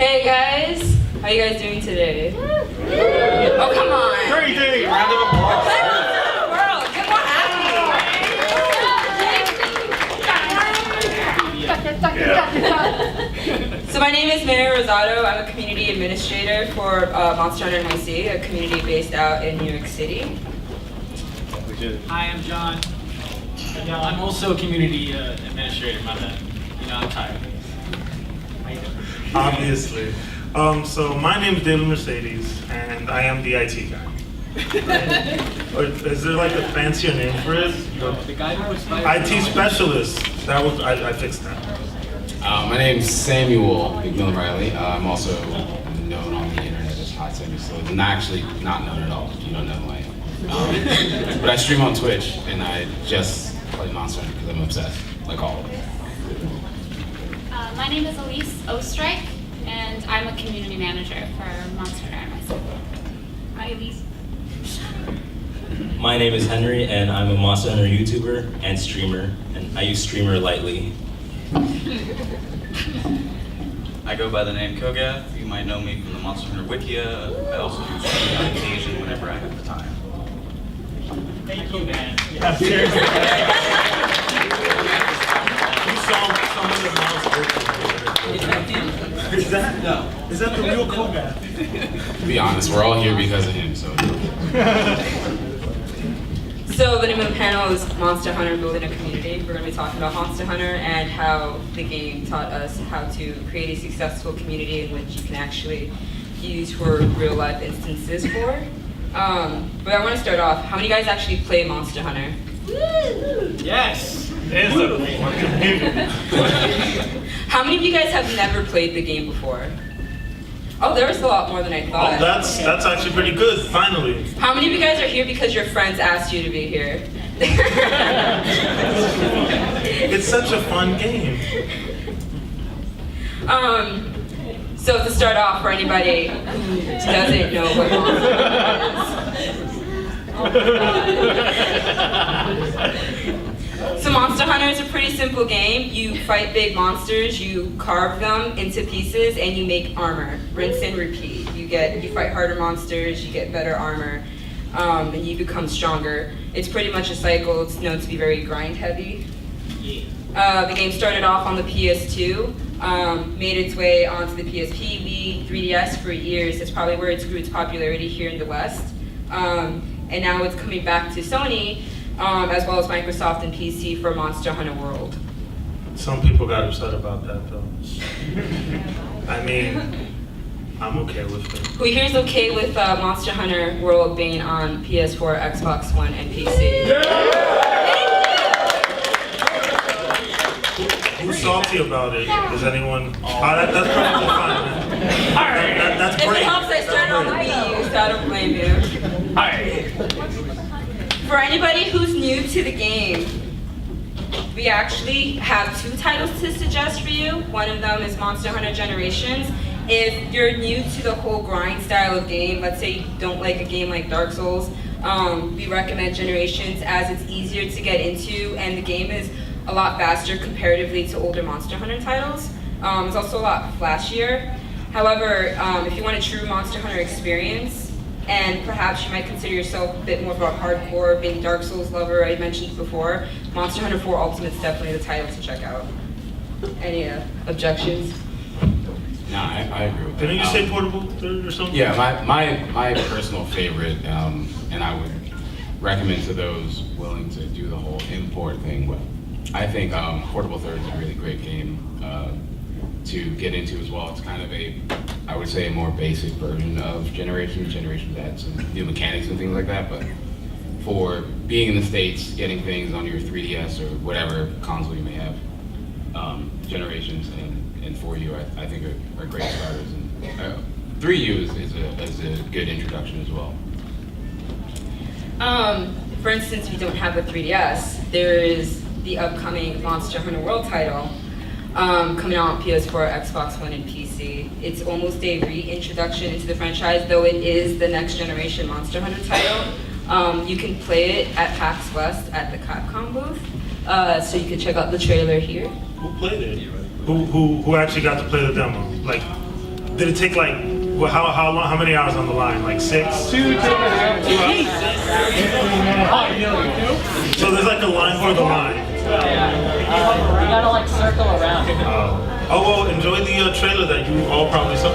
Hey guys, how you guys doing today? Oh come on! Great day! Round of applause. World, get more happy. So my name is Rosado. I'm a community administrator for Monster Hunter NYC, a community based out in New York City. Hi, I'm John. I'm also a community administrator, my bad. You know, I'm tired. How you doing? Obviously. So my name is David Mercedes, and I am the IT guy. Or is there like a fancier name for it? The guy who was IT specialist. That was I fixed that. My name's Samuel McMillan Riley. I'm also known on the internet as Hot Sammy, so I'm actually not known at all. You don't know who I am. But I stream on Twitch, and I just play Monster Hunter because I'm obsessed, like all of them. My name is Elise Ostrike, and I'm a community manager for Monster Hunter NYC. Hi, Elise. My name is Henry, and I'm a Monster Hunter YouTuber and streamer, and I use streamer lightly. I go by the name Kogath. You might know me from the Monster Hunter Wikia. I also do streaming on occasion whenever I have the time. Thank you, man. Yeah, seriously. You saw some of the mouse working. Is that the real Kogath? To be honest, we're all here because of him, so. So the name of the panel is Monster Hunter Building a Community. We're going to be talking about Monster Hunter and how the game taught us how to create a successful community in which you can actually use for real life instances for. But I want to start off, how many guys actually play Monster Hunter? Yes. It's a community. How many of you guys have never played the game before? Oh, there was a lot more than I Oh, thought. that's actually pretty good. Finally. How many of you guys are here because your friends asked you to be here? It's such a fun game. So to start off, for anybody who doesn't know what Monster Hunter is. So Monster Hunter is a pretty simple game. You fight big monsters, you carve them into pieces, and you make armor. Rinse and repeat. You fight harder monsters, you get better armor, and you become stronger. It's pretty much a cycle. It's known to be very grind heavy. The game started off on the PS2, made its way onto the PSP, Wii, 3DS for years. That's probably where it grew its popularity here in the West. And now it's coming back to Sony, as well as Microsoft and PC for Monster Hunter World. Some people got upset about that, though. I mean, I'm okay with it. Who here's okay with Monster Hunter World being on PS4, Xbox One, and PC? Who's salty about it? Is anyone? That's probably fine, man. That's If great. it helps, I started on the Wii U, so I don't blame you. For anybody who's new to the game, we actually have 2 titles to suggest for you. One of them is Monster Hunter Generations. If you're new to the whole grind style of game, let's say you don't like a game like Dark Souls, we recommend Generations as it's easier to get into, and the game is a lot faster comparatively to older Monster Hunter titles. It's also a lot flashier. However, if you want a true Monster Hunter experience, and perhaps you might consider yourself a bit more of a hardcore, big Dark Souls lover, I mentioned before, Monster Hunter 4 Ultimate is definitely the title to check out. Any objections? No, I agree with that. Didn't you say portable or something? Yeah, my personal favorite, and I would recommend to those willing to do the whole import thing, but I think Portable Third is a really great game to get into as well. It's kind of I would say a more basic version of Generations. Generations had some new mechanics and things like that, but for being in the States, getting things on your 3DS or whatever console you may have, Generations and 4U I think are great starters. And 3U is a good introduction as well. For instance, if you don't have a 3DS, there is the upcoming Monster Hunter World title coming out on PS4, Xbox One, and PC. It's almost a reintroduction into the franchise, though it is the next generation Monster Hunter title. You can play it at PAXWest at the Capcom booth, so you can check out the trailer here. Who played it? Who actually got to play the demo? Like, Did it take like, well, how long? How many hours on the line? Like 6? 2 hours. So there's like a line for the line. You gotta like circle around. Oh well, enjoy the trailer that you all probably saw.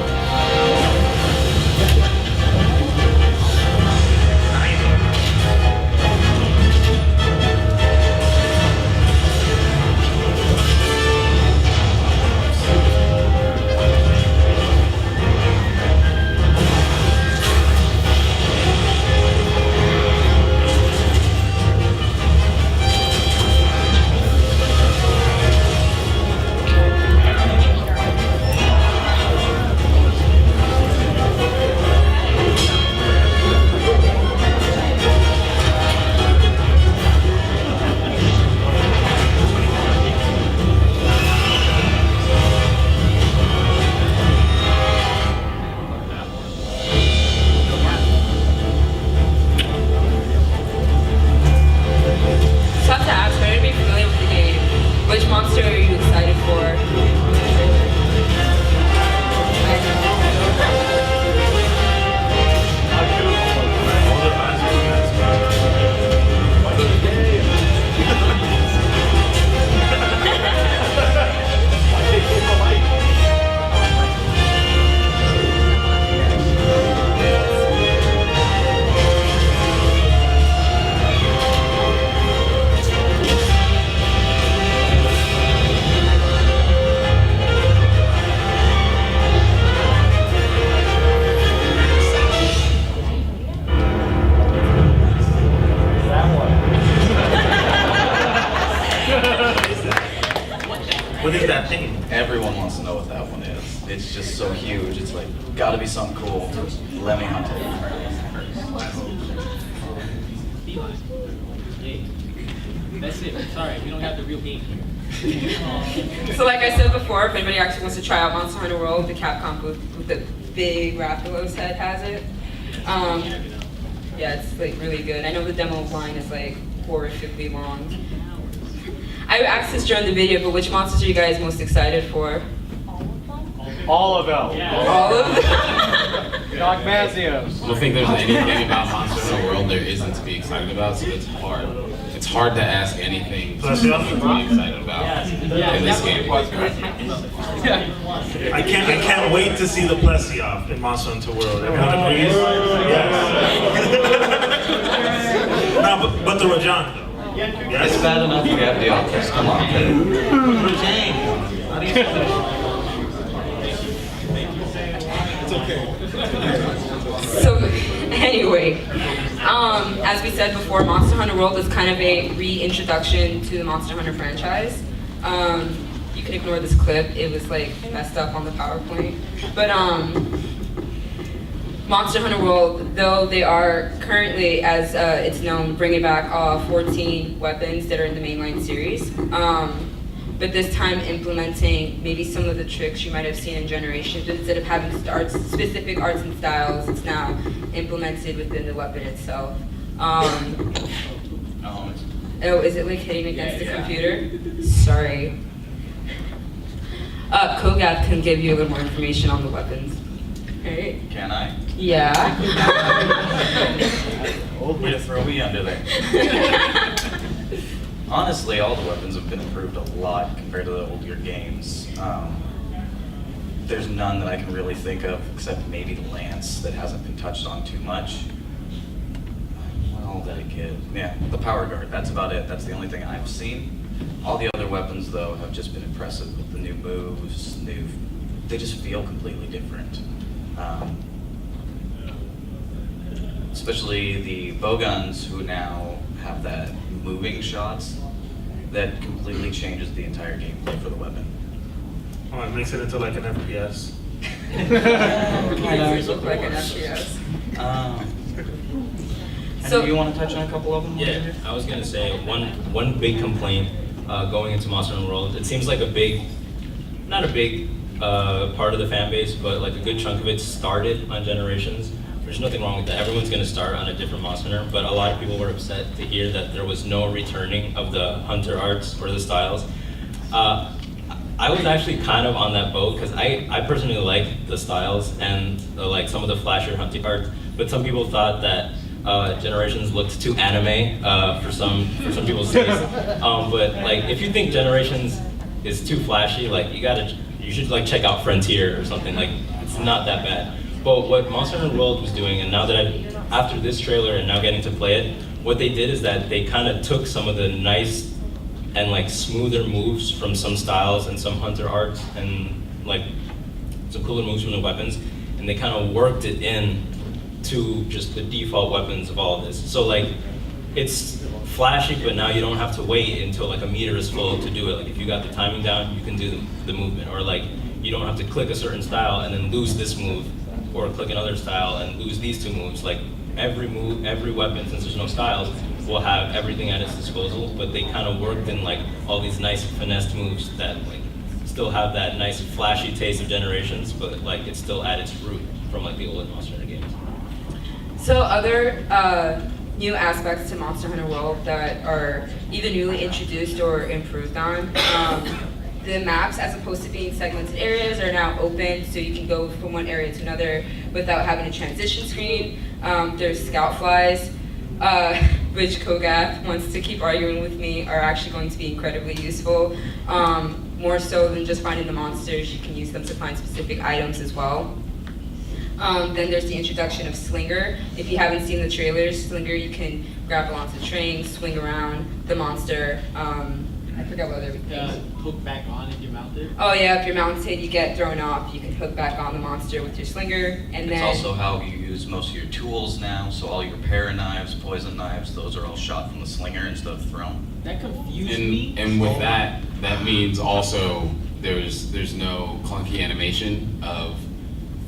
What is that thing? Everyone wants to know what that one is. It's just so huge. It's like, gotta be something cool. Let me hunt it. That's it. Sorry, we don't have the real game here. So like I said before, if anybody actually wants to try out Monster Hunter World, the Capcom booth with the big Rathalos head has it. Yeah, it's like really good. I know the demo line is like horrifically long. I asked this during the video, but which monsters are you guys most excited for? All of them. All of them? Dogmazios. I don't think there's anything about Monster Hunter World there isn't to be excited about, so it's hard. It's hard to ask anything to be excited about in this game. I can't wait to see the Plesioff in Monster Hunter World. Everyone agrees? Yes. No, but the Rajan though. Yes. It's bad enough we have the office. Come on, So anyway, as we said before, Monster Hunter World is kind of a reintroduction to the Monster Hunter franchise. You can ignore this clip; it was like messed up on the PowerPoint. But Monster Hunter World, though they are currently, as it's known, bringing back all 14 weapons that are in the mainline series. But this time implementing maybe some of the tricks you might have seen in Generations. Instead of having specific arts and styles, it's now implemented within the weapon itself. Oh, is it like hitting against the computer? Sorry. Kogath can give you a little more information on the weapons. Right? Can I? Yeah. Way to throw me under there. Honestly, all the weapons have been improved a lot compared to the older games. There's none that I can really think of, except maybe the lance that hasn't been touched on too much. Well, that a kid. Yeah, the power guard. That's about it. That's the only thing I've seen. All the other weapons, though, have just been impressive with the new moves. They just feel completely different. Especially the bowguns, who now have that moving shots that completely changes the entire gameplay for the weapon. Oh, it makes it into like an FPS. It does look like an FPS. So, do you want to touch on a couple of them? Yeah, I was gonna say one big complaint going into Monster Hunter World. It seems like not a big part of the fan base, but like a good chunk of it started on Generations. There's nothing wrong with that. Everyone's gonna start on a different Monster Hunter, but a lot of people were upset to hear that there was no returning of the Hunter arts or the styles. I was actually kind of on that boat because I personally like the styles and like some of the flashier hunting art, but some people thought that Generations looked too anime for some people's taste. But like if you think Generations is too flashy, like you should like check out Frontier or something. Like it's not that bad. But what Monster Hunter World was doing, and now that after this trailer and now getting to play it, what they did is that they kind of took some of the nice and like smoother moves from some styles and some hunter arts and like some cooler moves from the weapons, and they kind of worked it in to just the default weapons of all of this. So like it's flashy, but now you don't have to wait until like a meter is full to do it. Like if you got the timing down, you can do the movement, or like you don't have to click a certain style and then lose this move, or click another style and lose these two moves. Like every move, every weapon, since there's no styles, will have everything at its disposal, but they kind of worked in like all these nice finessed moves that like still have that nice flashy taste of Generations, but like it's still at its root from like the old Monster Hunter games. So other new aspects to Monster Hunter World that are either newly introduced or improved on. The maps, as opposed to being segmented areas, are now open, so you can go from one area to another without having a transition screen. There's scout flies, which Kogath wants to keep arguing with me, are actually going to be incredibly useful. More so than just finding the monsters, you can use them to find specific items as well. Then there's the introduction of Slinger. If you haven't seen the trailers, Slinger, you can grapple onto the train, swing around the monster. I forgot what other things. Hook back on if you're mounted. Oh yeah, if you're mounted, you get thrown off. You can hook back on the monster with your Slinger, and then It's also how you use most of your tools now, so all your para knives, poison knives, those are all shot from the slinger instead of thrown. That confused me. And with that means also there's no clunky animation of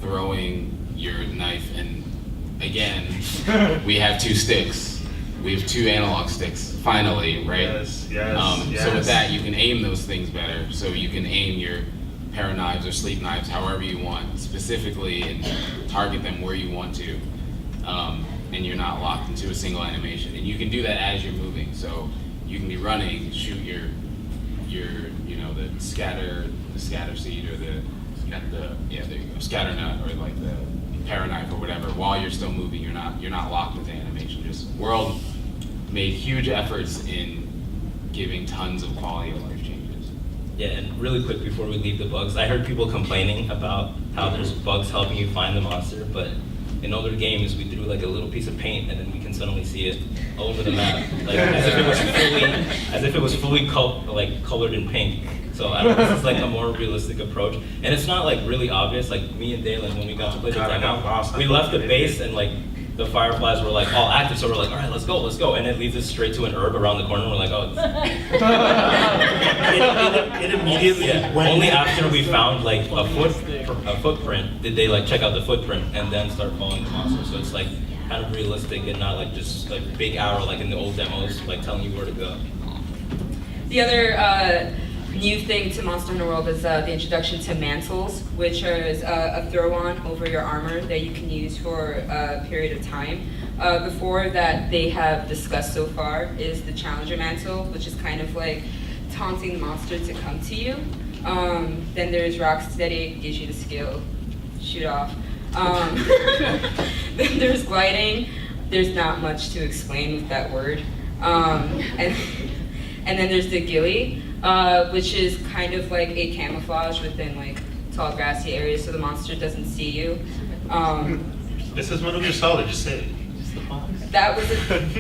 throwing your knife, and again, we have two sticks. We have two analog sticks, finally, right? Yes. So with that, you can aim those things better. So you can aim your para knives or sleep knives however you want, specifically, and target them where you want to. And you're not locked into a single animation. And you can do that as you're moving. So you can be running, shoot your the scatter seed or there you go, scatter nut, or like the para knife or whatever, while you're still moving. You're not locked into animation. Just World made huge efforts in giving tons of quality of life changes. Yeah, and really quick before we leave the bugs, I heard people complaining about how there's bugs helping you find the monster, but in older games we threw like a little piece of paint and then we can suddenly see it all over the map, like as if it was fully colored in pink. So I don't know, this is like a more realistic approach, and it's not like really obvious. Like me and Dalen, when we got to play the demo, we left the base and like the fireflies were like all active, so we're like, all right, let's go, and it leads us straight to an herb around the corner. We're like, oh, It immediately went. only after we found like a footprint did they like check out the footprint and then start following the monster. So it's like kind of realistic and not like just like big arrow like in the old demos, like telling you where to go. the other new thing to Monster Hunter World is the introduction to mantles, which is a throw-on over your armor that you can use for a period of time. Before that they have discussed so far is the Challenger Mantle, which is kind of like taunting the monster to come to you. Then there's Rocksteady, gives you the skill, shoot off. Then there's Gliding. There's not much to explain with that word. And then there's the Ghillie, which is kind of like a camouflage within like tall grassy areas so the monster doesn't see you. This is Metal Gear Solid, just say it. That was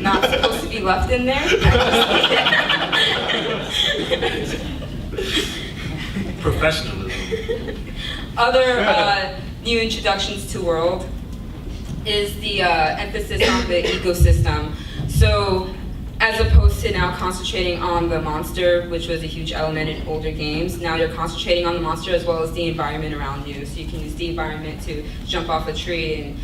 not supposed to be left in there. Professionalism. Other new introductions to World is the emphasis on the ecosystem. So as opposed to now concentrating on the monster, which was a huge element in older games, now you're concentrating on the monster as well as the environment around you. So you can use the environment to jump off a tree and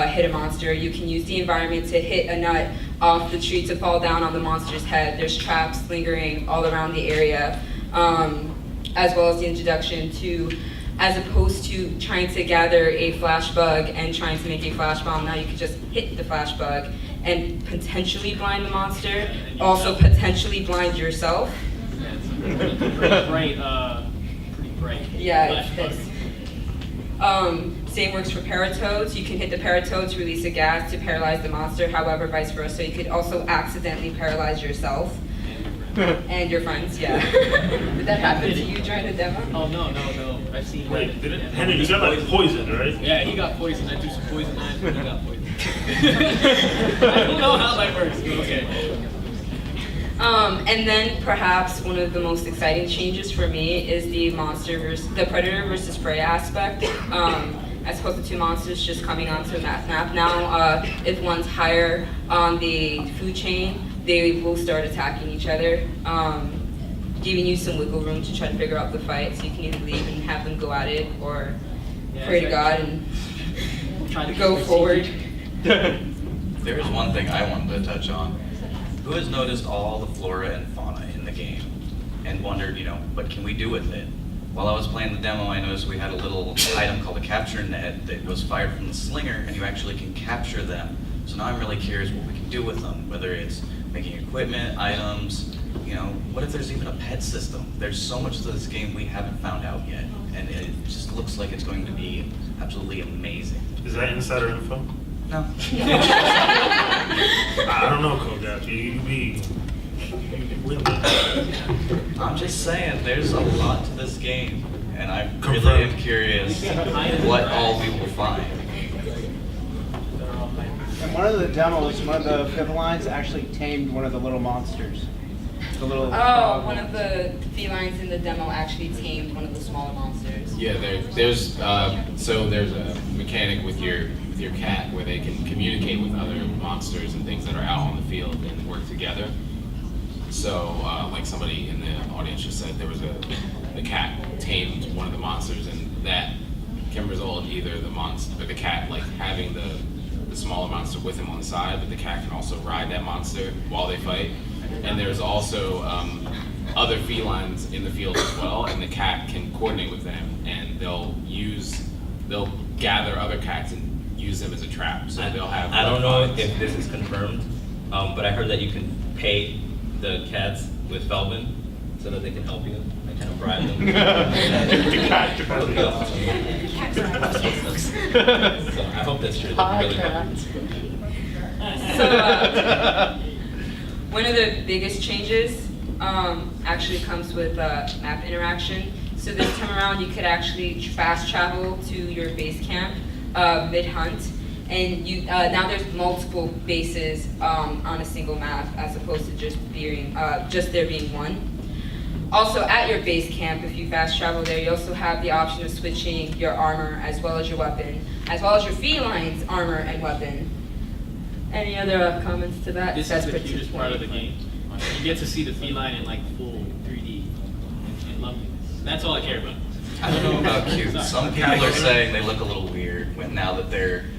hit a monster. You can use the environment to hit a nut off the tree to fall down on the monster's head. There's traps lingering all around the area, as well as the introduction to, as opposed to trying to gather a flash bug and trying to make a flash bomb, now you can just hit the flash bug and potentially blind the monster, also potentially blind yourself. Great right. Yeah, Flash it's button. same works for paratoads. You can hit the paratoad to release a gas to paralyze the monster. However, vice versa, you could also accidentally paralyze yourself and your friends. Yeah. Did that happen to you during the demo? Oh, no. I've seen Wait, that. did it? Henry, you got like poisoned, right? Yeah, he got poisoned. I threw some poison knives and he got poisoned. I don't know how that works, but okay. And then perhaps one of the most exciting changes for me is the the predator versus prey aspect. As opposed to two monsters just coming onto a map. Now, if one's higher on the food chain, they will start attacking each other, giving you some wiggle room to try to figure out the fight. So you can either leave and have them go at it, or pray to God and Try to go forward. There is one thing I wanted to touch on. Who has noticed all the flora and fauna in the game and wondered, what can we do with it? While I was playing the demo, I noticed we had a little item called a capture net that was fired from the slinger, and you actually can capture them. So now I'm really curious what we can do with them, whether it's making equipment, items, what if there's even a pet system? There's so much to this game we haven't found out yet, and it just looks like it's going to be absolutely amazing. Is that insider info? No. I don't know, Kogat. You be with me. I'm just saying, there's a lot to this game, and I really Confirmed. am curious what all we will find. And one of the demos, one of the felines actually tamed one of the little monsters. The little One of the felines in the demo actually tamed one of the smaller monsters. Yeah, there's a mechanic with your cat where they can communicate with other monsters and things that are out on the field and work together. So, like somebody in the audience just said, there was the cat tamed one of the monsters, and that can result either the cat like having the smaller monster with him on the side, but the cat can also ride that monster while they fight. And there's also other felines in the field as well, and the cat can coordinate with them, and they'll gather other cats and use them as a trap. So they'll have. I don't know if this is confirmed, but I heard that you can pay the cats with Felvin so that they can help you. I kind of bribe them. So I hope that's true. That'd be really fun. So, one of the biggest changes actually comes with map interaction. So this time around, you could actually fast travel to your base camp mid-hunt, and now there's multiple bases on a single map as opposed to just there being one. Also, at your base camp, if you fast travel there, you also have the option of switching your armor as well as your weapon, as well as your feline's armor and weapon. Any other comments to that? This is the cutest part of the game. You get to see the feline in like full 3D and loveliness. That's all I care about. I don't know about cute. Some people are saying they look a little weird now that they're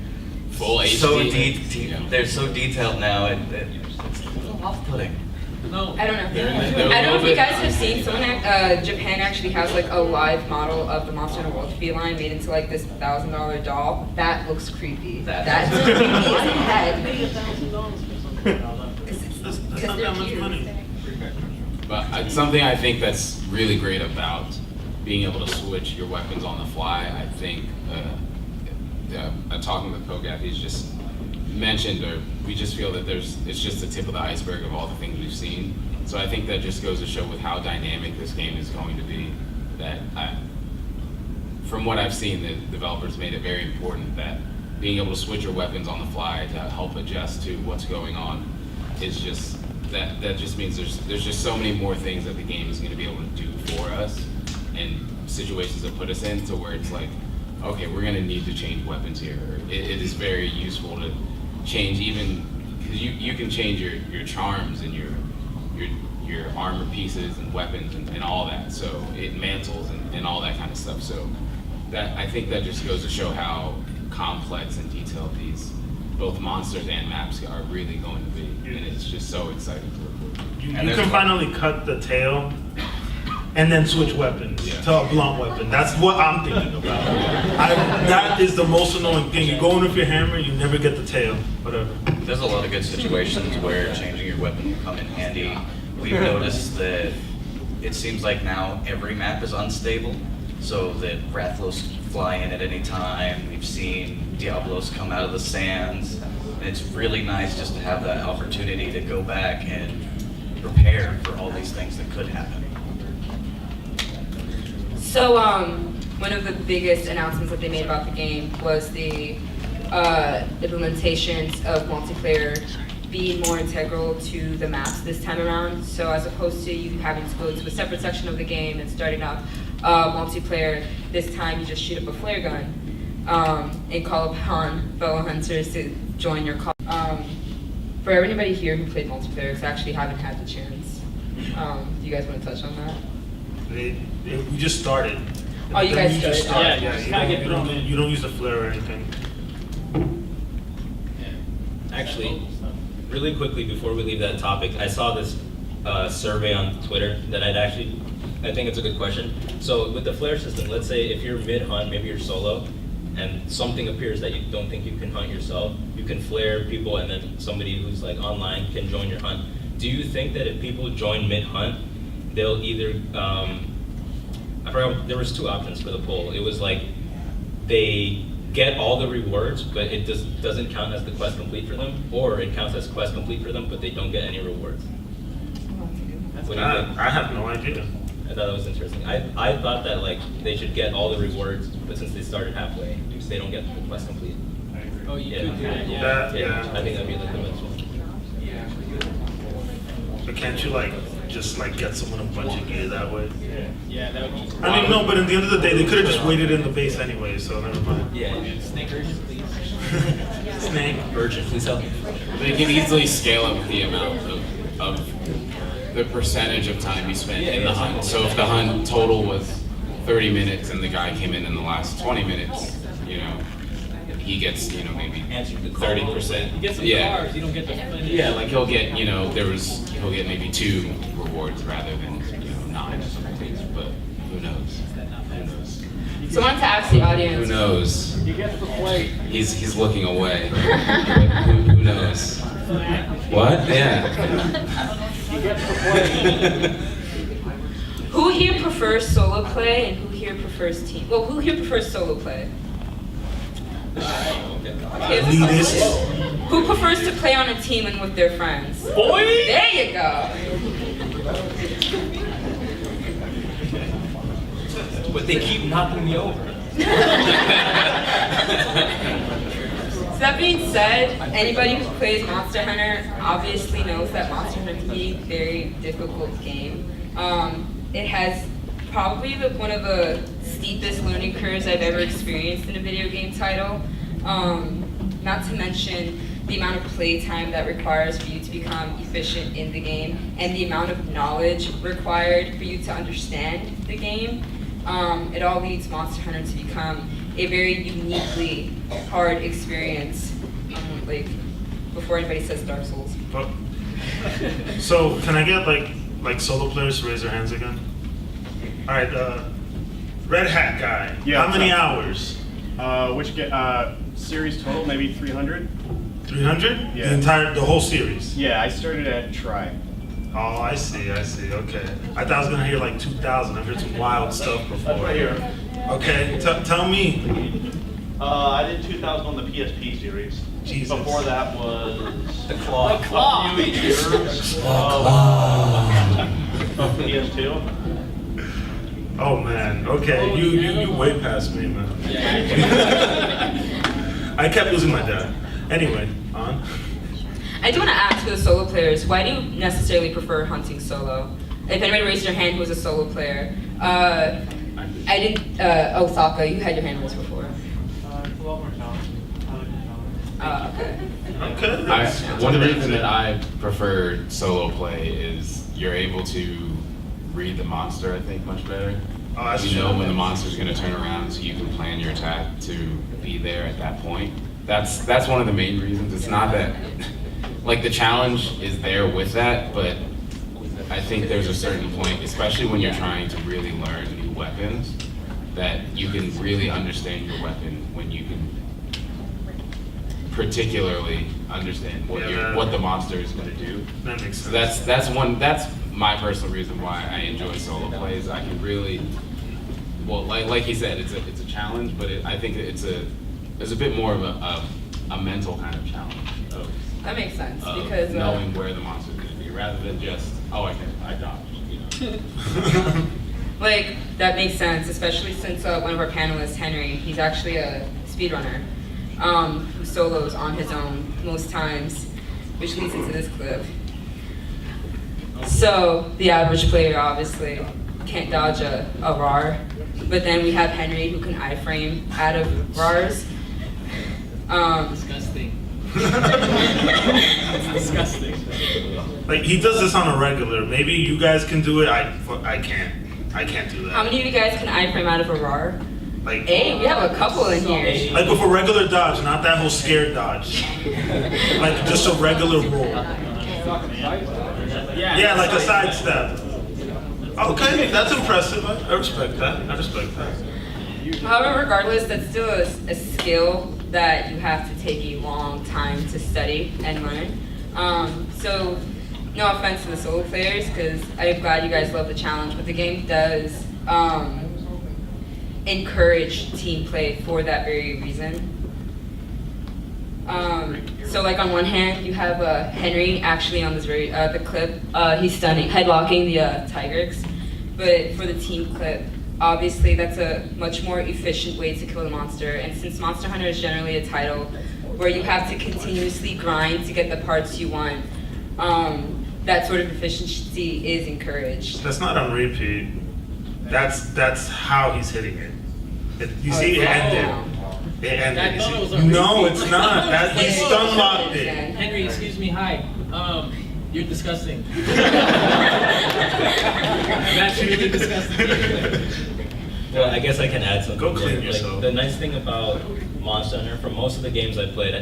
Full so HD. they're so detailed now, it's a little off-putting. No. I don't know. They're I don't know if you guys have seen Japan actually has like a live model of the Monster Hunter World feline made into like this $1,000 doll. That looks creepy. That's creepy as heck. That's not they're that much cute. money. But something I think that's really great about being able to switch your weapons on the fly, I think, talking with Kogath, he's just mentioned, or we just feel that it's just the tip of the iceberg of all the things we've seen. So I think that just goes to show with how dynamic this game is going to be, that from what I've seen, the developers made it very important that being able to switch your weapons on the fly to help adjust to what's going on is just, that just means there's just so many more things that the game is going to be able to do for us, and situations that put us in to where it's like, okay, we're going to need to change weapons here. It is very useful to change, even because you can change your charms and your armor pieces and weapons and all that. So it mantles and all that kind of stuff. So that, I think that just goes to show how complex and detailed these both monsters and maps are really going to be, and it's just so exciting to report. You can finally cut the tail and then switch weapons to a blunt weapon. That's what I'm thinking about. That is the most annoying thing. You go in with your hammer, you never get the tail, whatever. There's a lot of good situations where changing your weapon will come in handy. We've noticed that it seems like now every map is unstable. so that Rathlos fly in at any time. We've seen Diablos come out of the sands. And it's really nice just to have that opportunity to go back and prepare for all these things that could happen. So, one of the biggest announcements that they made about the game was the implementations of multiplayer being more integral to the maps this time around. So as opposed to you having to go to a separate section of the game and starting up multiplayer, this time you just shoot up a flare gun and call upon fellow hunters to join your call. For anybody here who played multiplayer, because I actually haven't had the chance, do you guys want to touch on that? We just started. Oh, you guys just started. Yeah, you kinda get thrown in. You don't use the flare or anything. Actually, really quickly before we leave that topic, I saw this survey on Twitter that I think it's a good question. So with the flare system, let's say if you're mid-hunt, maybe you're solo, and something appears that you don't think you can hunt yourself, you can flare people and then somebody who's like online can join your hunt. Do you think that if people join mid-hunt, they'll either, I forgot, there was two options for the poll. It was like they get all the rewards, but it doesn't count as the quest complete for them, or it counts as quest complete for them, but they don't get any rewards. What do you think? I have no idea. I thought that was interesting. I thought that like they should get all the rewards, but since they started halfway, they don't get the quest complete. Oh, you Yeah, could do that, yeah. Yeah. I think that'd be like the best one. But can't you just get someone a bunch of gear that way? Yeah, that would be. I mean, no, but at the end of the day, they could have just waited in the base anyway, so never mind. Yeah. Snake urgent, please. Snake. Urgent, please help. They can easily scale up the amount of the percentage of time you spend in the hunt. So if the hunt total was 30 minutes and the guy came in the last 20 minutes, he gets, maybe Answer the call. 30%. You get some Yeah. cars, you don't get the finish. Yeah, like he'll get, he'll get maybe 2 rewards rather than, 9 or something. But who knows? Who knows? So I wanted to ask the Who audience. knows? You get the plate. He's looking away. who knows? What? Yeah. You get the plate. Who here prefers solo play and who here prefers team? Well, who here prefers solo play? Okay, Elitist. who prefers to play on a team and with their friends? Boy! There you go. But they keep knocking me over. So that being said, anybody who plays Monster Hunter obviously knows that Monster Hunter can be a very difficult game. It has probably one of the steepest learning curves I've ever experienced in a video game title. Not to mention the amount of playtime that requires for you to become efficient in the game, and the amount of knowledge required for you to understand the game. It all leads Monster Hunter to become a very uniquely hard experience. Before anybody says Dark Souls. But- So can I get like solo players to raise their hands again? All right, Red Hat guy. Yeah, How many so- hours? Series total, maybe 300? 300? Yeah. The whole series? Yeah, I started at Try. Oh, I see, okay. I thought I was gonna hear like 2,000, I've heard some wild stuff before. That's right here. Okay, tell me. I did 2000 on the PSP series. Jesus. Before that was The claw. a few years of PS2. Oh man, okay, you way past me, man. I kept losing my dad. Anyway, on. I do want to ask for the solo players, why do you necessarily prefer hunting solo? If anybody raised their hand who was a solo player. I didn't, Saka, you had your hand raised before. Okay. Okay. One reason that I prefer solo play is you're able to read the monster, I think, much better. Oh, that's You know true. when the monster's going to turn around, so you can plan your attack to be there at that point. That's one of the main reasons. It's not that, like, the challenge is there with that, but I think there's a certain point, especially when you're trying to really learn new weapons, that you can really understand your weapon when you can particularly understand what the monster is going to do. That makes So sense. that's my personal reason why I enjoy solo plays. I can really well, like he said, it's a challenge, but I think it's a bit more of a mental kind of challenge of, That makes sense of because knowing where the monster's going to be, rather than just, oh, I dodged, you know. like that makes sense, especially since one of our panelists, Henry, he's actually a speedrunner who solos on his own most times, which leads into this clip. So the average player obviously can't dodge a RAR, but then we have Henry who can iframe out of RARs. Disgusting. It's disgusting. Like he does this on a regular. Maybe you guys can do it. I can't. I can't do that. How many of you guys can iframe out of a RAR? Like, Hey, we have a couple in here. like with a regular dodge, not that whole scared dodge. Like just a regular roll. Yeah, like a sidestep. Okay, that's impressive. I respect that. I respect that. However, regardless, that's still a skill that you have to take a long time to study and learn. So, no offense to the solo players, because I'm glad you guys love the challenge, but the game does encourage team play for that very reason. So like on one hand, you have Henry actually on this very the clip. He's stunning, headlocking the Tigrex. But for the team clip, obviously that's a much more efficient way to kill the monster. And since Monster Hunter is generally a title where you have to continuously grind to get the parts you want, that sort of efficiency is encouraged. That's not on repeat. That's how he's hitting it. You see, it ended. It ended. I You thought it was see? on No, repeat. it's not. That he stun locked it. Henry, excuse me, hi. You're disgusting. That's really disgusting. Well, I guess I can add something. Go clean there. yourself. Like, the nice thing about Monster Hunter, for most of the games I played,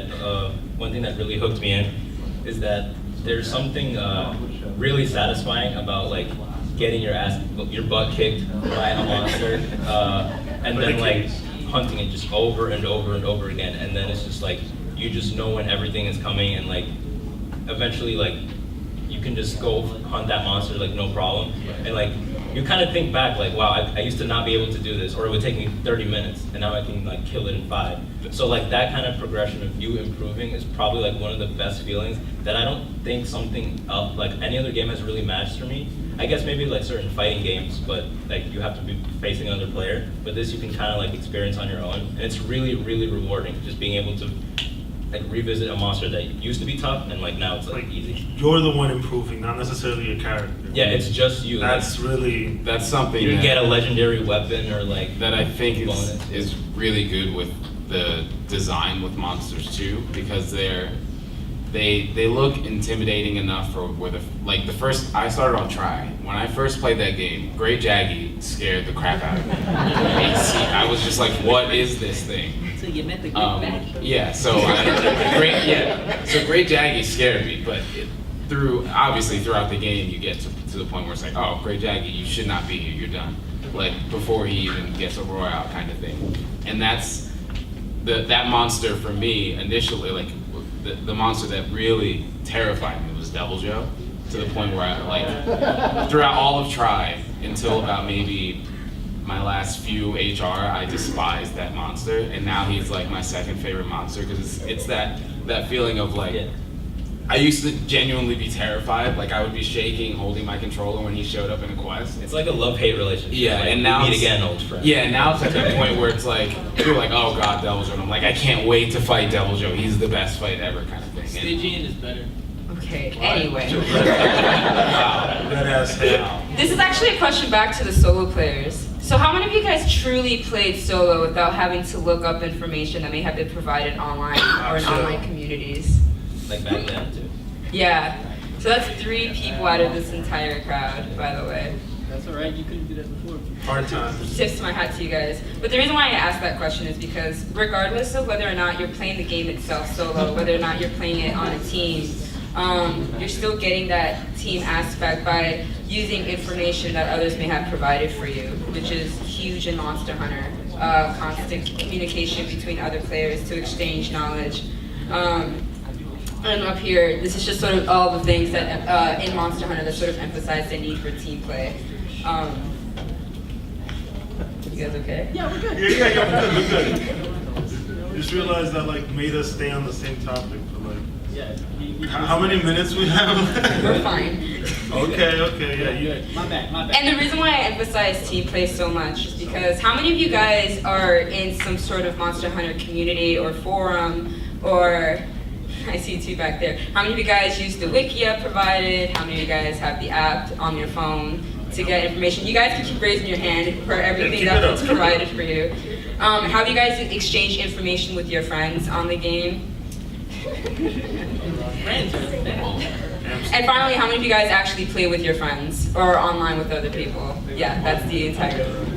one thing that really hooked me in is that there's something really satisfying about like getting your butt kicked by a monster, and then like hunting it just over and over and over again, and then it's just like you just know when everything is coming, and like eventually like you can just go hunt that monster like no problem, and like you kind of think back like, wow, I used to not be able to do this, or it would take me 30 minutes, and now I can like kill it in 5. So like that kind of progression of you improving is probably like one of the best feelings that I don't think something like any other game has really matched for me. I guess maybe like certain fighting games, but like you have to be facing another player. But this you can kind of like experience on your own, and it's really, really rewarding just being able to like revisit a monster that used to be tough and like now it's like easy. You're the one improving, not necessarily your character. Yeah, it's just you. That's really. That's something You that, get a legendary weapon or like that I think bonus. is really good with the design with monsters too, because they look intimidating enough for where the first I started on Try. When I first played that game, Great Jaggy scared the crap out of me. I was just like, what is this thing? So you met the group back? Yeah, so Great Jaggy scared me, but obviously throughout the game you get to the point where it's like, oh, Great Jaggy, you should not be here, you're done. Like before he even gets a roar out kind of thing. And that's that monster for me initially, like the monster that really terrified me was Devil Joe, to the point where I like throughout all of Try until about maybe my last few HR, I despised that monster, and now he's like my second favorite monster because it's that feeling of like, I used to genuinely be terrified, like I would be shaking holding my controller when he showed up in a quest. It's like a love-hate relationship. Yeah, like, and now we meet it's- again, old friend. Yeah, now it's at that point where it's like, you're like, oh god, Devil Joe, and I'm like, I can't wait to fight Devil Joe, he's the best fight ever kind of thing. Stygian is better. Okay, anyway. Wow. That ass hit. This is actually a question back to the solo players. So how many of you guys truly played solo without having to look up information that may have been provided online or in online communities? Like back then too. Yeah. So that's 3 people out of this entire crowd, by the way. That's all right. You couldn't do that before. Hard times. Tips my hat to you guys. But the reason why I asked that question is because regardless of whether or not you're playing the game itself solo, whether or not you're playing it on a team, you're still getting that team aspect by using information that others may have provided for you, which is huge in Monster Hunter. Constant communication between other players to exchange knowledge. And up here, this is just sort of all the things that in Monster Hunter that sort of emphasize the need for team play. You guys okay? Yeah, we're good. Just realized that like made us stay on the same topic for like. Yeah. How many minutes we have? We're fine. Okay, yeah. My bad. And the reason why I emphasize team play so much is because how many of you guys are in some sort of Monster Hunter community or forum, or I see two back there. How many of you guys use the wiki I provided? How many of you guys have the app on your phone to get information? You guys can keep raising your hand for everything that's provided for you. Have you guys exchanged information with your friends on the game? And finally, how many of you guys actually play with your friends or online with other people? Yeah, that's the entire group.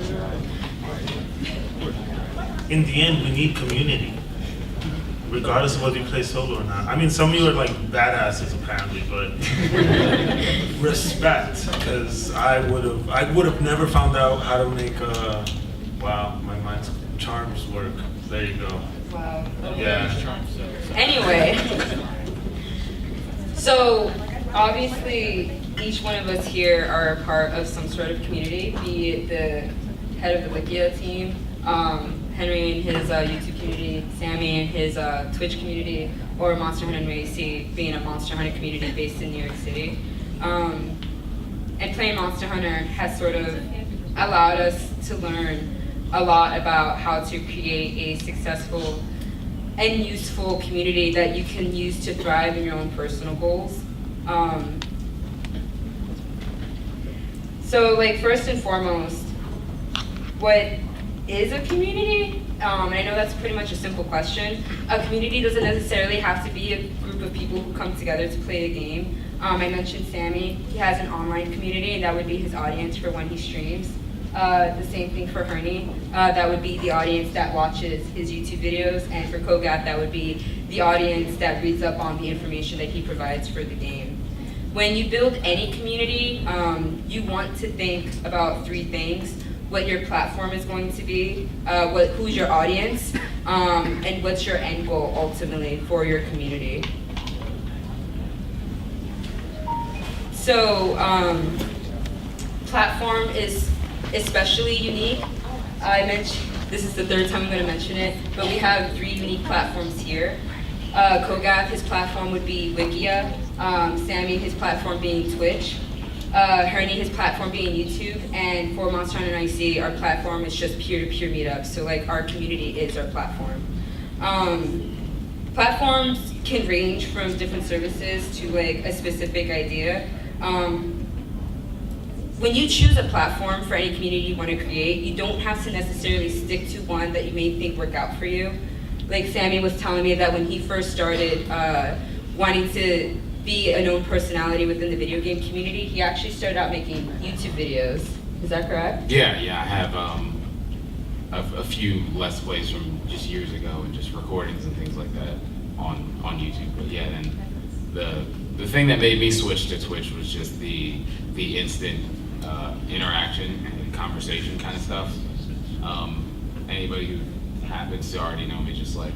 In the end, we need community, regardless of whether you play solo or not. I mean, some of you are like badasses apparently, but respect, because I would have never found out how to make wow, my mind's charms work. There you go. Wow. Yeah. Anyway, so obviously each one of us here are a part of some sort of community, be it the head of the Wikia team, Henry and his YouTube community, Sammy and his Twitch community, or Monster Hunter NYC being a Monster Hunter community based in New York City. And playing Monster Hunter has sort of allowed us to learn a lot about how to create a successful and useful community that you can use to thrive in your own personal goals. So like first and foremost, what is a community? I know that's pretty much a simple question. A community doesn't necessarily have to be a group of people who come together to play a game. I mentioned Sammy, he has an online community and that would be his audience for when he streams. The same thing for Herney, that would be the audience that watches his YouTube videos, and for Kogat, that would be the audience that reads up on the information that he provides for the game. When you build any community, you want to think about three things: what your platform is going to be, who's your audience, and what's your end goal ultimately for your community. So, platform is especially unique. I mentioned, this is the third time I'm going to mention it, but we have three unique platforms here. Kogath, his platform would be Wikia, Sammy, his platform being Twitch, Herney, his platform being YouTube, and for Monster Hunter NYC, our platform is just peer-to-peer meetups, so like our community is our platform. Platforms can range from different services to like a specific idea. When you choose a platform for any community you want to create, you don't have to necessarily stick to one that you may think work out for you. Like Sammy was telling me that when he first started wanting to be a known personality within the video game community, he actually started out making YouTube videos. Is that correct? Yeah, I have a few Let's Plays from just years ago and just recordings and things like that on YouTube. But yeah, and the thing that made me switch to Twitch was just the instant interaction and conversation kind of stuff. Anybody who happens to already know me, just like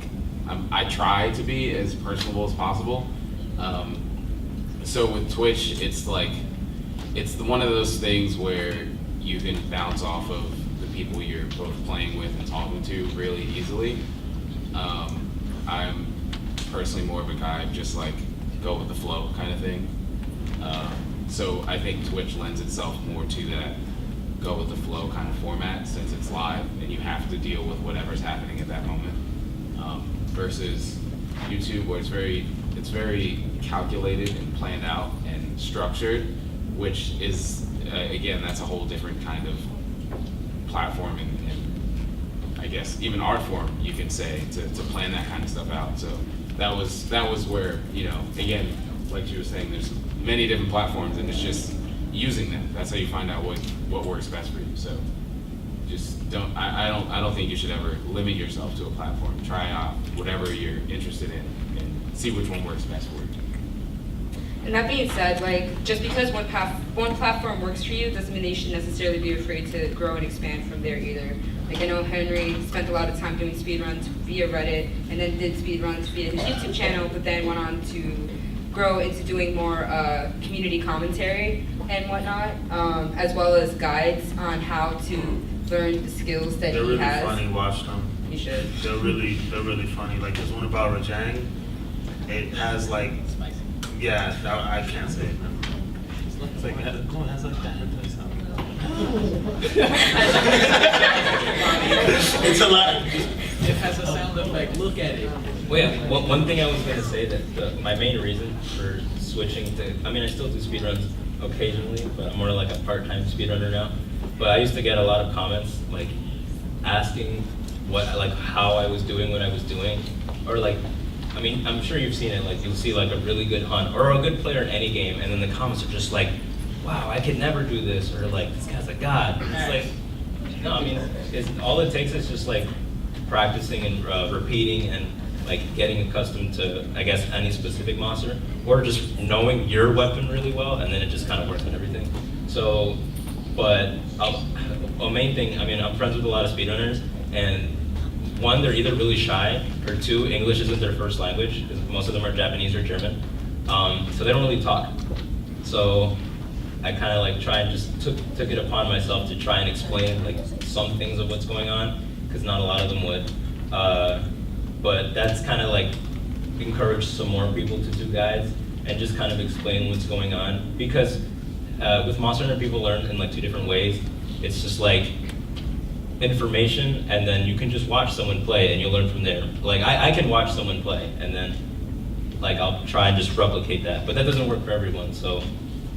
I try to be as personable as possible. So with Twitch, it's like one of those things where you can bounce off of the people you're both playing with and talking to really easily. I'm personally more of a guy just like go with the flow kind of thing. So I think Twitch lends itself more to that go with the flow kind of format since it's live and you have to deal with whatever's happening at that moment. Versus YouTube where it's very calculated and planned out and structured, which is again, that's a whole different kind of platform and I guess even art form you can say to plan that kind of stuff out. So that was where, you know, again, like you were saying, there's many different platforms and it's just using them. That's how you find out what works best for you. So just I don't think you should ever limit yourself to a platform. Try out whatever you're interested in and see which one works best for you. And that being said, like just because one platform works for you doesn't mean that you should necessarily be afraid to grow and expand from there either. Like I know Henry spent a lot of time doing speedruns via Reddit and then did speedruns via his YouTube channel, but then went on to grow into doing more community commentary and whatnot, as well as guides on how to learn the skills that They're he really has. funny. Watch them. You should. They're really funny. Like there's one about Rajang. It has like, yeah, I can't say it. It's like, it has like that hentai sound. It's a lot. It has a sound effect. Look at it. Well, yeah, one thing I was gonna say that my main reason for switching to, I mean, I still do speedruns occasionally, but I'm more like a part-time speedrunner now. But I used to get a lot of comments like asking how I was doing what I was doing, or like, I mean, I'm sure you've seen it. Like you'll see like a really good hunt or a good player in any game, and then the comments are just like, "Wow, I could never do this," or like, "This guy's a god." It's like, no, I mean, all it takes is just like practicing and repeating and like getting accustomed to, I guess, any specific monster, or just knowing your weapon really well, and then it just kind of works on everything. So, but a main thing, I mean, I'm friends with a lot of speedrunners, and one, they're either really shy, or two, English isn't their first language, because most of them are Japanese or German, so they don't really talk. So I kind of like took it upon myself to try and explain like some things of what's going on, because not a lot of them would. But that's kind of like encouraged some more people to do guides and just kind of explain what's going on, because with Monster Hunter people learn in like two different ways. It's just like information, and then you can just watch someone play and you'll learn from there. Like I can watch someone play and then like I'll try and just replicate that, but that doesn't work for everyone. So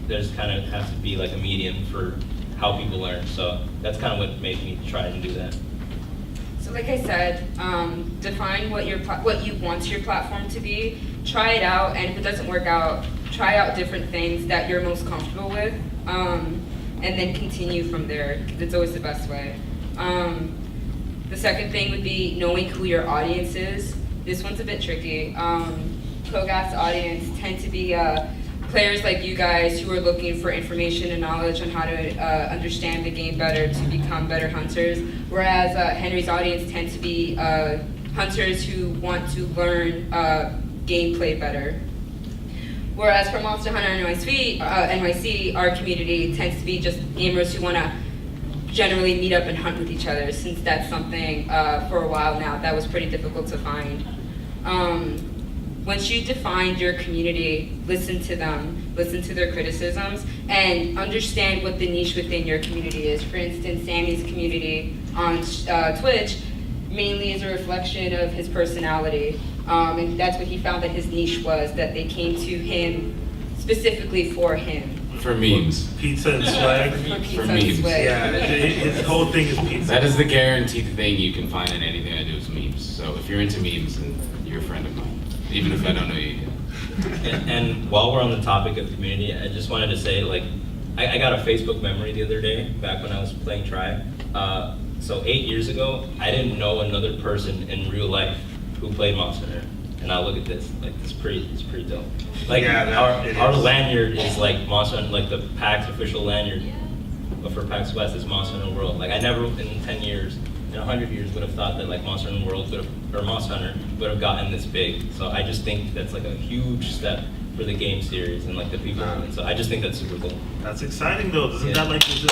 there's kind of has to be like a medium for how people learn. So that's kind of what made me try and do that. So like I said, define what you want your platform to be. Try it out, and if it doesn't work out, try out different things that you're most comfortable with, and then continue from there, because it's always the best way. The second thing would be knowing who your audience is. This one's a bit tricky. Kogath's audience tend to be players like you guys who are looking for information and knowledge on how to understand the game better to become better hunters, whereas Henry's audience tend to be hunters who want to learn gameplay better. Whereas for Monster Hunter NYC, our community tends to be just gamers who want to generally meet up and hunt with each other, since that's something for a while now that was pretty difficult to find. Once you define your community, listen to them, listen to their criticisms, and understand what the niche within your community is. For instance, Sammy's community on Twitch mainly is a reflection of his personality. And that's what he found that his niche was, that they came to him specifically for him. For memes. Pizza and swag. For memes. Yeah, his whole thing is pizza. That is the guaranteed thing you can find in anything I do is memes. So if you're into memes, then you're a friend of mine, even if I don't know you yet. And while we're on the topic of community, I just wanted to say, like, I got a Facebook memory the other day, back when I was playing Try. So 8 years ago, I didn't know another person in real life who played Monster Hunter. And now look at this, like, it's pretty dope. Like, Yeah, our lanyard is like Monster Hunter, like the PAX official lanyard, but for PAXWest is Monster Hunter World. Like, I never in 10 years, in 100 years, would have thought that like Monster Hunter World or Monster Hunter would have gotten this big. So I just think that's like a huge step for the game series and like the people. And so I just think that's super cool. That's exciting though. Doesn't that like it's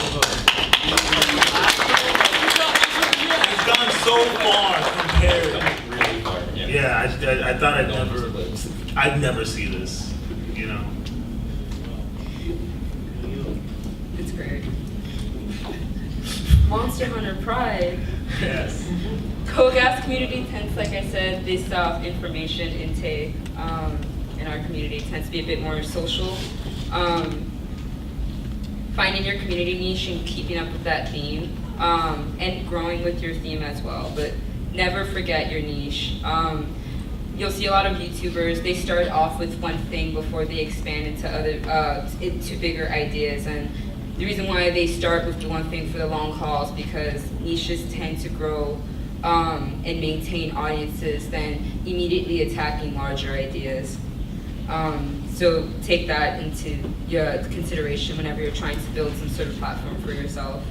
gone so far compared. Really hard. Yeah, I thought I'd never see this, you know. It's great. Monster Hunter Pride. Yes. Kogath's community tends, like I said, this information intake in our community tends to be a bit more social. Finding your community niche and keeping up with that theme, and growing with your theme as well, but never forget your niche. You'll see a lot of YouTubers, they start off with one thing before they expand into bigger ideas, and the reason why they start with the one thing for the long haul is because niches tend to grow and maintain audiences than immediately attacking larger ideas. So take that into your consideration whenever you're trying to build some sort of platform for yourself.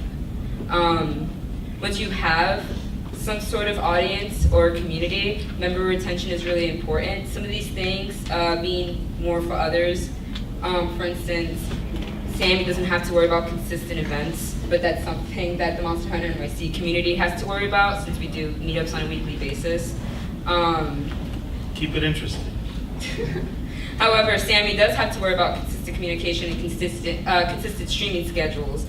Once you have some sort of audience or community, member retention is really important. Some of these things mean more for others. For instance, Sammy doesn't have to worry about consistent events. but that's something that the Monster Hunter NYC community has to worry about since we do meetups on a weekly basis. Keep it interesting. However, Sammy does have to worry about consistent communication and consistent streaming schedules,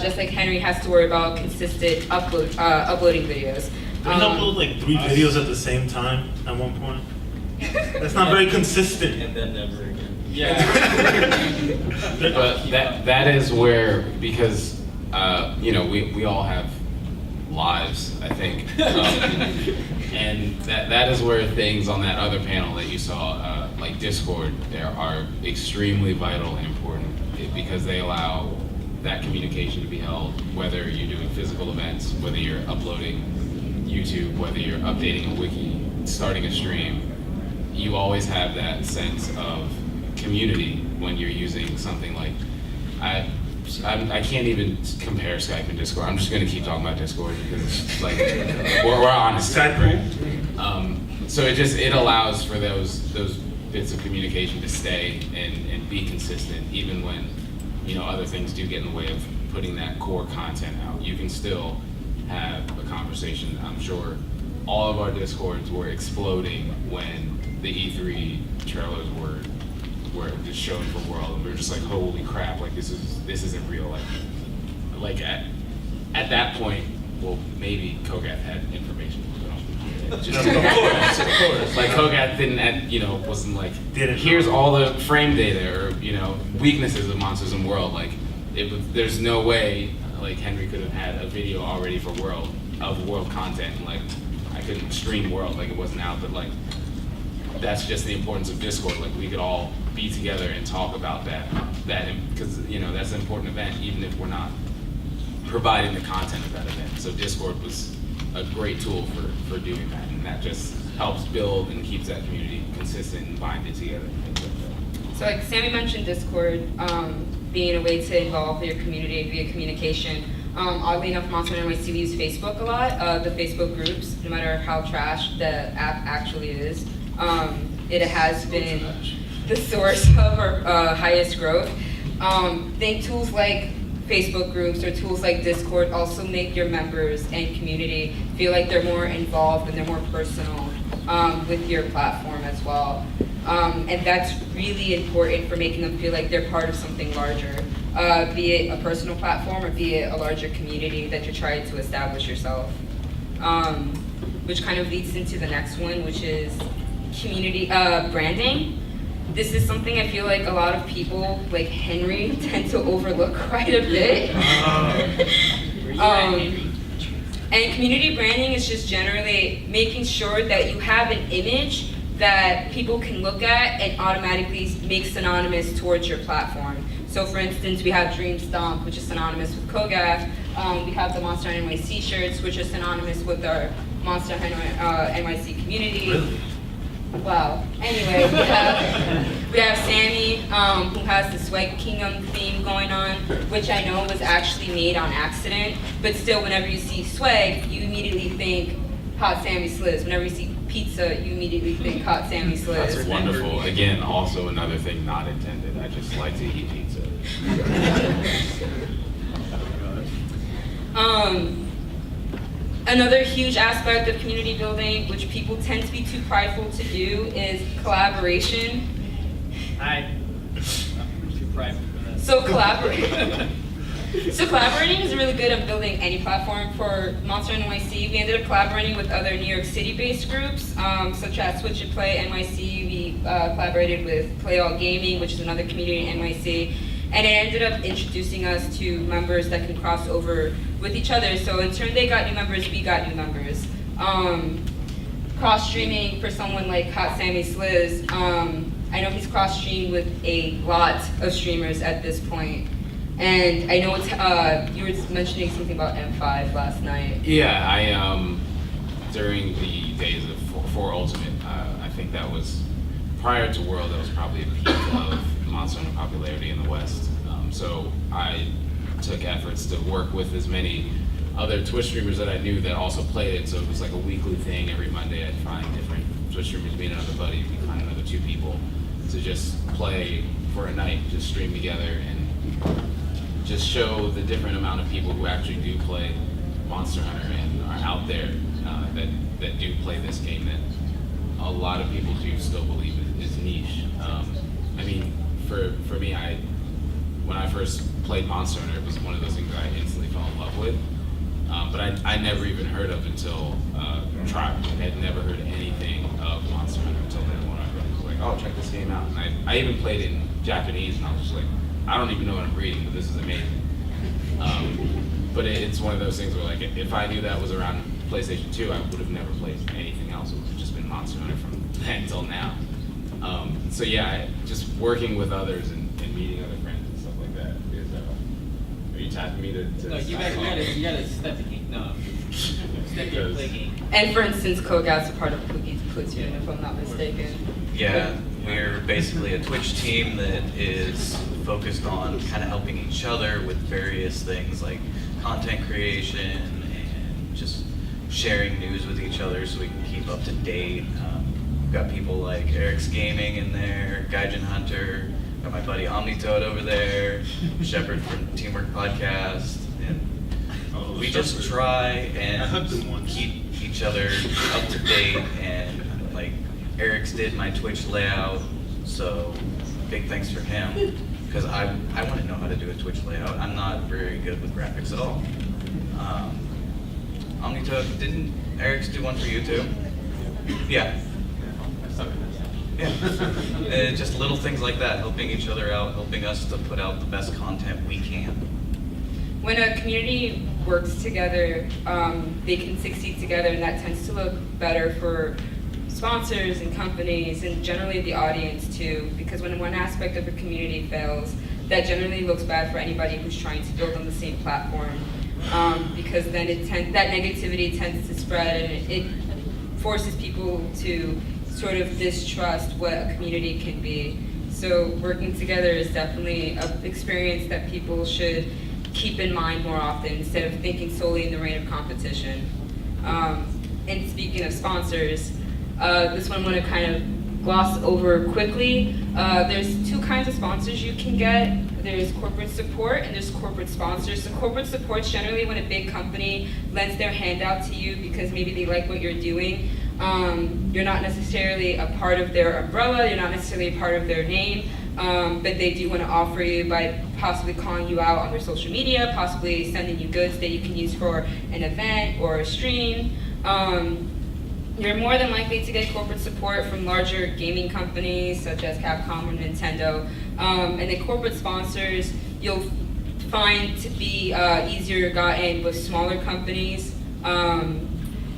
just like Henry has to worry about consistent uploading videos. We upload like 3 videos at the same time at one point. That's not very consistent. And then never again. Yeah. But that is where, because we all have lives, I think, and that is where things on that other panel that you saw, like Discord, there are extremely vital and important because they allow that communication to be held, whether you're doing physical events, whether you're uploading YouTube, whether you're updating a wiki, starting a stream. You always have that sense of community when you're using something like I can't even compare Skype and Discord. I'm just going to keep talking about Discord because it's like we're honest. Skype, right? So it allows for those bits of communication to stay and be consistent, even when other things do get in the way of putting that core content out. You can still have a conversation. I'm sure all of our Discords were exploding when the E3 trailers were just shown for World, and we were just like, holy crap! Like this isn't real. Like at that point, well, maybe Kogath had information. Just, of course. Like Kogath wasn't like, here's all the frame data or weaknesses of Monsters in World. Like there's no way like Henry could have had a video already for World content. And, like I couldn't stream World, like it wasn't out, but like that's just the importance of Discord. Like we could all be together and talk about that because that's an important event, even if we're not providing the content of that event. So Discord was a great tool for doing that, and that just helps build and keeps that community consistent and bind it together. So like Sammy mentioned Discord being a way to involve your community via communication. Oddly enough, Monster NYC we use Facebook a lot, the Facebook groups, no matter how trash the app actually is. It has been the source of our highest growth. Think tools like Facebook groups or tools like Discord also make your members and community feel like they're more involved and they're more personal with your platform as well. And that's really important for making them feel like they're part of something larger, be it a personal platform or be it a larger community that you're trying to establish yourself. Which kind of leads into the next one, which is community branding. This is something I feel like a lot of people, like Henry, tend to overlook quite a bit. And community branding is just generally making sure that you have an image that people can look at and automatically make synonymous towards your platform. So for instance, we have Dream Stomp, which is synonymous with Kogath. We have the Monster NYC shirts, which are synonymous with our Monster NYC community. Really? Wow. Anyway, we have Sammy, who has the Swag Kingdom theme going on, which I know was actually made on accident. But still, whenever you see swag, you immediately think Hot Sammy Sliz. Whenever you see pizza, you immediately think Hot Sammy Sliz. That's wonderful. Again, also another thing not intended. I just like to eat pizza. Another huge aspect of community building, which people tend to be too prideful to do, is collaboration. I'm too prideful for that. So collaborating is really good at building any platform. For Monster NYC, we ended up collaborating with other New York City-based groups, such as Switch and Play NYC. We collaborated with Play All Gaming, which is another community in NYC. And it ended up introducing us to members that can cross over with each other. So in turn, they got new members, we got new members. Cross-streaming for someone like Hot Sammy Sliz, I know he's cross-streamed with a lot of streamers at this point. And I know it's, you were mentioning something about M5 last night. Yeah, I during the days of for Ultimate, I think that was prior to World. That was probably a peak of Monster Hunter popularity in the West. So I took efforts to work with as many other Twitch streamers that I knew that also played it. So it was like a weekly thing. Every Monday I'd find different Twitch streamers, me and another buddy, we'd find another 2 people to just play for a night, just stream together and just show the different amount of people who actually do play Monster Hunter and are out there that do play this game, that a lot of people do still believe is niche. I mean, for me, when I first played Monster Hunter, it was one of those things that I instantly fell in love with. But I never even heard of until Tribe. I had never heard anything of Monster Hunter until then when I was like, oh, check this game out. And I even played it in Japanese, and I was just like, I don't even know what I'm reading, but this is amazing. But it's one of those things where, like, if I knew that was around PlayStation 2, I would have never played anything else. It would have just been Monster Hunter from then until now. So yeah, just working with others and meeting other friends and stuff like that is. Are you tapping me to? No, you gotta step the game. No, step your play game. And for instance, Kogat's a part of Platoon, if I'm not mistaken. Yeah, we're basically a Twitch team that is focused on kind of helping each other with various things like content creation and just sharing news with each other so we can keep up to date. We've got people like Eric's Gaming in there, Gaijin Hunter, got my buddy Omnitoad over there, Shepard from Teamwork Podcast, and we just try and keep each other up to date. And like Eric's did my Twitch layout, so big thanks for him, because I want to know how to do a Twitch layout. I'm not very good with graphics at all. Omnitoad, didn't Eric's do one for you too? Yeah. Yeah. Just little things like that, helping each other out, helping us to put out the best content we can. When a community works together, they can succeed together, and that tends to look better for sponsors and companies and generally the audience too, because when one aspect of a community fails, that generally looks bad for anybody who's trying to build on the same platform, because then that negativity tends to spread, and it forces people to sort of distrust what a community can be. So working together is definitely an experience that people should keep in mind more often instead of thinking solely in the reign of competition. And speaking of sponsors, this one I want to kind of gloss over quickly. There's two kinds of sponsors you can get. There's corporate support and there's corporate sponsors. So corporate support's generally when a big company lends their hand out to you because maybe they like what you're doing. You're not necessarily a part of their umbrella, you're not necessarily a part of their name, but they do want to offer you by possibly calling you out on their social media, possibly sending you goods that you can use for an event or a stream. You're more than likely to get corporate support from larger gaming companies such as Capcom or Nintendo. And the corporate sponsors you'll find to be easier gotten with smaller companies.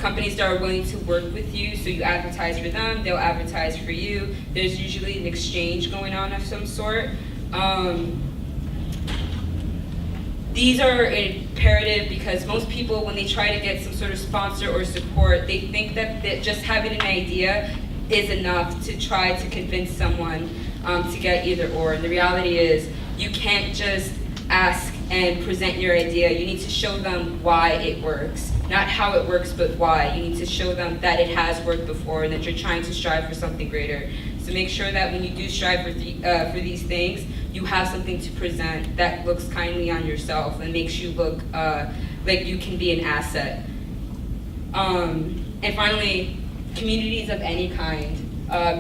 Companies that are willing to work with you, so you advertise for them, they'll advertise for you. There's usually an exchange going on of some sort. These are imperative because most people, when they try to get some sort of sponsor or support, they think that just having an idea is enough to try to convince someone to get either or. And the reality is, you can't just ask and present your idea. You need to show them why it works. Not how it works, but why. You need to show them that it has worked before and that you're trying to strive for something greater. So make sure that when you do strive for these things, you have something to present that looks kindly on yourself and makes you look like you can be an asset. And finally, communities of any kind,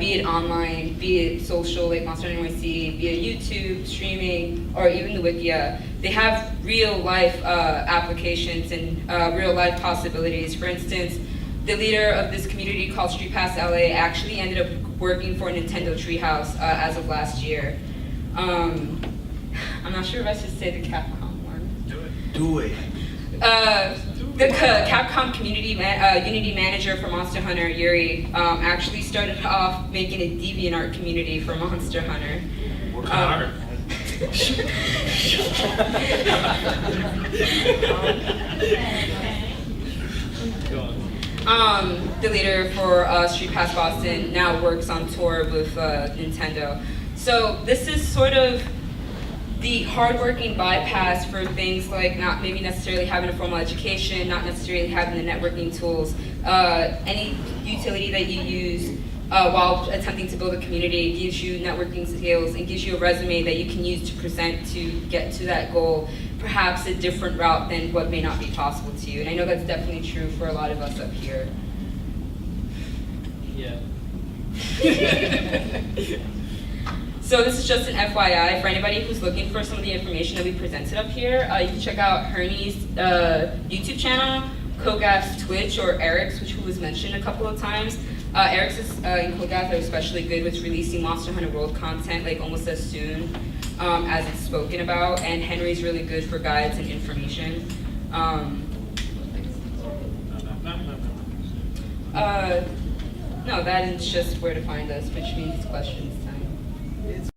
be it online, be it social, like Monster NYC, be it YouTube, streaming, or even the Wikia, they have real life applications and real life possibilities. For instance, the leader of this community called Street Pass LA actually ended up working for Nintendo Treehouse as of last year. I'm not sure if I should say the Capcom one. Do it. The Capcom community Unity manager for Monster Hunter, Yuri, actually started off making a DeviantArt community for Monster Hunter. What kind of art? The leader for Street Pass Boston now works on tour with Nintendo. So this is sort of the hardworking bypass for things like not maybe necessarily having a formal education, not necessarily having the networking tools. Any utility that you use while attempting to build a community. It gives you networking skills and gives you a resume that you can use to present to get to that goal, perhaps a different route than what may not be possible to you. And I know that's definitely true for a lot of us up here. Yeah. So this is just an FYI for anybody who's looking for some of the information that we presented up here. You can check out Hernie's YouTube channel, Kogaf's Twitch, or Eric's, which was mentioned a couple of times. Eric's and Kogath are especially good with releasing Monster Hunter World content like almost as soon as it's spoken about, and Henry's really good for guides and information. No, that is just where to find us, which means questions time.